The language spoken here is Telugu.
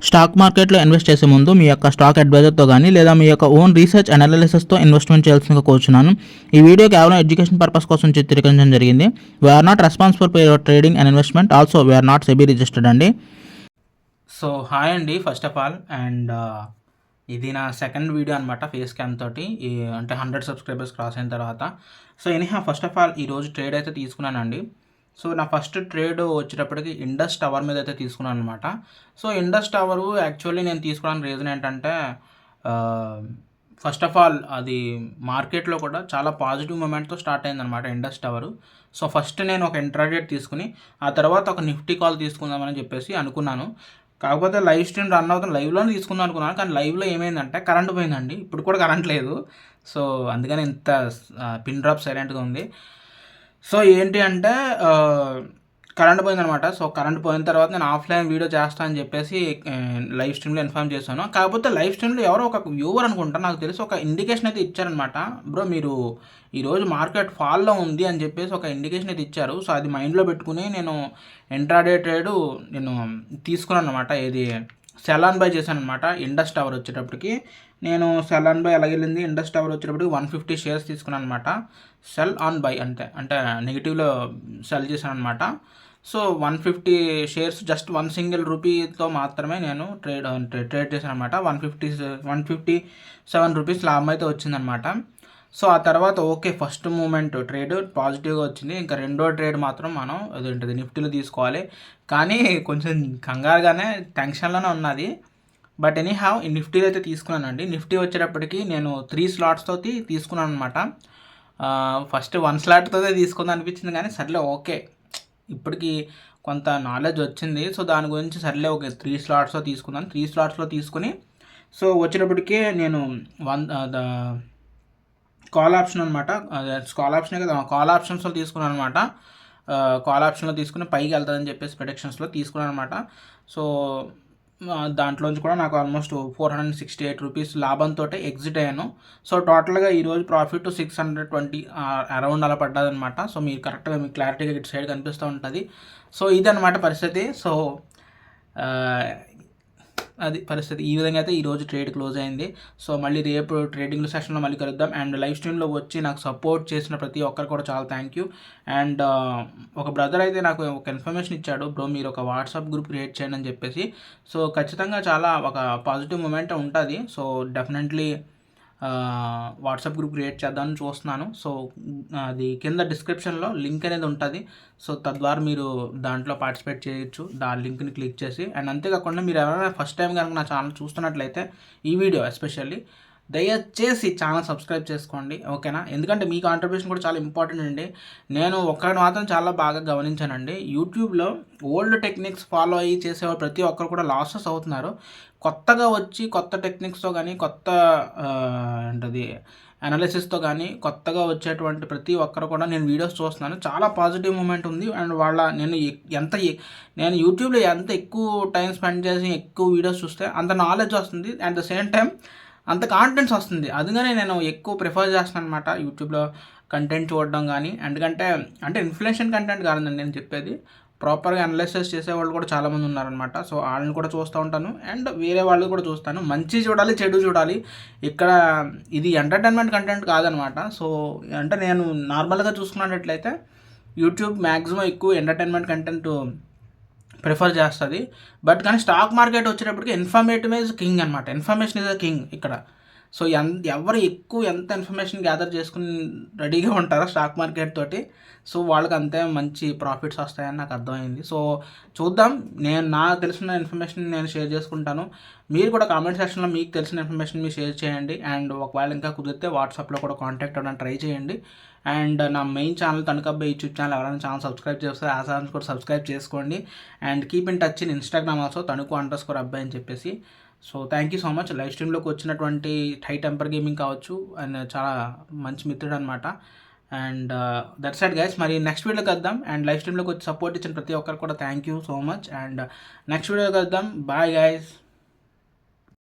స్టాక్ మార్కెట్లో ఇన్వెస్ట్ చేసే ముందు మీ యొక్క స్టాక్ అడ్వైజర్తో కానీ లేదా మీ యొక్క ఓన్ రీసెర్చ్ అనాలిసిస్తో ఇన్వెస్ట్మెంట్ చేయాల్సిందిగా కోరుచున్నాను. ఈ వీడియో కేవలం ఎడ్యుకేషన్ పర్పస్ కోసం చిత్రీకరించడం జరిగింది. We are not responsible for your trading and investment. Also we are not SEBI registered అండి. సో హాయ్ అండి, ఫస్ట్ ఆఫ్ ఆల్. అండ్ ఇది నా సెకండ్ వీడియో అనమాట ఫేస్ క్యామ్ తోటి, అంటే 100 సబ్స్క్రైబర్స్ క్రాస్ అయిన తర్వాత. So anyhow first of all ఈరోజు ట్రేడ్ అయితే తీసుకున్నానండి. సో నా ఫస్ట్ ట్రేడ్ వచ్చేటప్పటికి ఇండస్ టవర్ మీద అయితే తీసుకున్నాను అనమాట. సో ఇండస్ టవర్ యాక్చువల్లీ నేను తీసుకోవడానికి రీజన్ ఏంటంటే, ఫస్ట్ ఆఫ్ ఆల్ అది మార్కెట్లో కూడా చాలా పాజిటివ్ మూమెంట్తో స్టార్ట్ అయిందనమాట ఇండస్ టవర్. సో ఫస్ట్ నేను ఒక ఇంట్రాడేట్ తీసుకుని ఆ తర్వాత ఒక నిఫ్టీ కాల్ తీసుకుందామని చెప్పేసి అనుకున్నాను. కాకపోతే లైవ్ స్ట్రీమ్ రన్ అవుతుంది, లైవ్లోనే తీసుకుందాం అనుకున్నాను. కానీ లైవ్లో ఏమైందంటే కరెంట్ పోయిందండి. ఇప్పుడు కూడా కరెంట్ లేదు. సో అందుకని ఇంత పిన్ డ్రాప్ సైలెంట్గా ఉంది. సో ఏంటి అంటే కరెంట్ పోయిందనమాట. సో కరెంట్ పోయిన తర్వాత నేను ఆఫ్లైన్ వీడియో చేస్తాను అని చెప్పేసి లైవ్ స్ట్రీమ్లో ఇన్ఫార్మ్ చేశాను. కాకపోతే లైవ్ స్ట్రీమ్లో ఎవరో ఒక వ్యూవర్ అనుకుంటా, నాకు తెలిసి ఒక ఇండికేషన్ అయితే ఇచ్చారనమాట. బ్రో మీరు ఈరోజు మార్కెట్ ఫాల్లో ఉంది అని చెప్పేసి ఒక ఇండికేషన్ అయితే ఇచ్చారు. సో అది మైండ్లో పెట్టుకుని నేను ఇంట్రాడే ట్రేడ్ నేను తీసుకున్నాను అనమాట. ఇది సెల్ ఆన్ బై చేశాను అనమాట. ఇండస్ టవర్ వచ్చేటప్పటికి నేను సెల్ ఆన్ బై ఎలాగెళ్ళింది, ఇండస్ టవర్ వచ్చేటప్పటికి 150 షేర్స్ తీసుకున్నాను అనమాట. సెల్ ఆన్ బై అంటే నెగిటివ్లో సెల్ చేశాను అనమాట. సో 150 షేర్స్ జస్ట్ 1 సింగిల్ రూపీతో మాత్రమే నేను ట్రేడ్ చేశాను అనమాట. 157 రూపీస్ లాభం అయితే వచ్చిందనమాట. సో ఆ తర్వాత ఓకే, ఫస్ట్ మూమెంట్ ట్రేడ్ పాజిటివ్గా వచ్చింది. ఇంకా రెండో ట్రేడ్ మాత్రం మనం అదేంటిది నిఫ్టీలో తీసుకోవాలి. కానీ కొంచెం కంగారుగానే టెన్షన్లోనే ఉన్నది. బట్ ఎనీ హ్యావ్ ఈ నిఫ్టీలో అయితే తీసుకున్నానండి. నిఫ్టీ వచ్చేటప్పటికి నేను 3 స్లాట్స్తో తీసుకున్నాను అనమాట. ఫస్ట్ 1 స్లాట్తో తీసుకుందాం అనిపించింది, కానీ సర్లే ఓకే, ఇప్పటికి కొంత నాలెడ్జ్ వచ్చింది. సో దాని గురించి సర్లే ఓకే 3 స్లాట్స్లో తీసుకున్నాను. 3 స్లాట్స్లో తీసుకుని సో వచ్చేటప్పటికే నేను కాల్ ఆప్షన్ అనమాట, కాల్ ఆప్షనే కదా, కాల్ ఆప్షన్స్లో తీసుకున్నాను అనమాట. కాల్ ఆప్షన్లో తీసుకుని పైకి వెళ్తుందని చెప్పేసి ప్రెడిక్షన్స్లో తీసుకున్నాను అనమాట. సో దాంట్లోంచి కూడా నాకు ఆల్మోస్ట్ 468 రూపీస్ లాభంతో ఎగ్జిట్ అయ్యాను. సో టోటల్గా ఈరోజు ప్రాఫిట్ 620 అరౌండ్ అలా పడ్డదనమాట. సో మీరు కరెక్ట్గా మీకు క్లారిటీగా ఇటు సైడ్ కనిపిస్తూ ఉంటుంది. సో ఇదన్నమాట పరిస్థితి. సో అది పరిస్థితి. ఈ విధంగా అయితే ఈరోజు ట్రేడ్ క్లోజ్ అయింది. సో మళ్ళీ రేపు ట్రేడింగ్ సెషన్లో మళ్ళీ కలుద్దాం. అండ్ లైవ్ స్ట్రీమ్లో వచ్చి నాకు సపోర్ట్ చేసిన ప్రతి ఒక్కరు కూడా చాలా థ్యాంక్ యూ. అండ్ ఒక బ్రదర్ అయితే నాకు ఒక ఇన్ఫర్మేషన్ ఇచ్చాడు, బ్రో మీరు ఒక వాట్సాప్ గ్రూప్ క్రియేట్ చేయండి అని చెప్పేసి. సో ఖచ్చితంగా చాలా ఒక పాజిటివ్ మూమెంట్ ఉంటుంది. So definitely WhatsApp group create చేద్దామని చూస్తున్నాను. సో అది కింద డిస్క్రిప్షన్లో లింక్ అనేది ఉంటుంది. సో తద్వారా మీరు దాంట్లో పార్టిసిపేట్ చేయొచ్చు, దాని లింక్ని క్లిక్ చేసి. అండ్ అంతేకాకుండా మీరు ఎవరైనా ఫస్ట్ టైం కనుక నా ఛానల్ చూస్తున్నట్లయితే ఈ వీడియో ఎస్పెషల్లీ దయచేసి ఛానల్ సబ్స్క్రైబ్ చేసుకోండి, ఓకేనా? ఎందుకంటే మీ కాంట్రిబ్యూషన్ కూడా చాలా ఇంపార్టెంట్ అండి. నేను ఒక్కటి మాత్రం చాలా బాగా గమనించానండి, యూట్యూబ్లో ఓల్డ్ టెక్నిక్స్ ఫాలో అయ్యి చేసేవాళ్ళు ప్రతి ఒక్కరు కూడా లాసెస్ అవుతున్నారు. కొత్తగా వచ్చి కొత్త టెక్నిక్స్తో కానీ కొత్త ఏంటది అనాలిసిస్తో కానీ కొత్తగా వచ్చేటువంటి ప్రతి ఒక్కరు కూడా నేను వీడియోస్ చూస్తున్నాను, చాలా పాజిటివ్ మూమెంట్ ఉంది. అండ్ నేను యూట్యూబ్లో ఎంత ఎక్కువ టైం స్పెండ్ చేసి ఎక్కువ వీడియోస్ చూస్తే అంత నాలెడ్జ్ వస్తుంది, అట్ ద సేమ్ టైం అంత కాన్ఫిడెన్స్ వస్తుంది. అందుకనే నేను ఎక్కువ ప్రిఫర్ చేస్తాను అనమాట యూట్యూబ్లో కంటెంట్ చూడడం కానీ. ఎందుకంటే అంటే ఇన్ఫ్లేషన్ కంటెంట్ కాదండి నేను చెప్పేది, ప్రాపర్గా అనలైసిస్ చేసేవాళ్ళు కూడా చాలామంది ఉన్నారనమాట. సో వాళ్ళని కూడా చూస్తూ ఉంటాను అండ్ వేరే వాళ్ళు కూడా చూస్తాను. మంచి చూడాలి, చెడు చూడాలి. ఇక్కడ ఇది ఎంటర్టైన్మెంట్ కంటెంట్ కాదనమాట. సో అంటే నేను నార్మల్గా చూసుకున్నట్లయితే యూట్యూబ్ మ్యాక్సిమం ఎక్కువ ఎంటర్టైన్మెంట్ కంటెంట్ ప్రిఫర్ చేస్తుంది. బట్ కానీ స్టాక్ మార్కెట్ వచ్చేటప్పటికి ఇన్ఫర్మేటివ్ ఈజ్ కింగ్ అనమాట. ఇన్ఫర్మేషన్ ఈజ్ అ కింగ్ ఇక్కడ. సో ఎవరు ఎక్కువ ఎంత ఇన్ఫర్మేషన్ గ్యాదర్ చేసుకుని రెడీగా ఉంటారో స్టాక్ మార్కెట్ తోటి, సో వాళ్ళకి అంతే మంచి ప్రాఫిట్స్ వస్తాయని నాకు అర్థమైంది. సో చూద్దాం, నాకు తెలిసిన ఇన్ఫర్మేషన్ నేను షేర్ చేసుకుంటాను. మీరు కూడా కామెంట్ సెక్షన్లో మీకు తెలిసిన ఇన్ఫర్మేషన్ మీరు షేర్ చేయండి. అండ్ ఒకవేళ ఇంకా కుదిరితే వాట్సాప్లో కూడా కాంటాక్ట్ అవ్వడానికి ట్రై చేయండి. అండ్ నా మెయిన్ ఛానల్ తణుకబ్బాయి యూట్యూబ్ ఛానల్ ఎవరైనా ఛానల్ సబ్స్క్రైబ్ చేస్తే ఆ ఛానల్ కూడా సబ్స్క్రైబ్ చేసుకోండి. And keep in touch in Instagram also తణుకు_అబ్బాయి అని చెప్పేసి. So thank you so much. Live స్ట్రీమ్లోకి వచ్చినటువంటి హై టెంపర్ గేమింగ్ కావచ్చు, అండ్ చాలా మంచి మిత్రుడు అనమాట. అండ్ దట్ సైడ్ గైస్, మరి నెక్స్ట్ వీడియోకి వద్దాం. అండ్ లైవ్ స్ట్రీమ్లోకి వచ్చి సపోర్ట్ ఇచ్చిన ప్రతి ఒక్కరు కూడా thank you so much. And next వీడియోకి వద్దాం. Bye guys.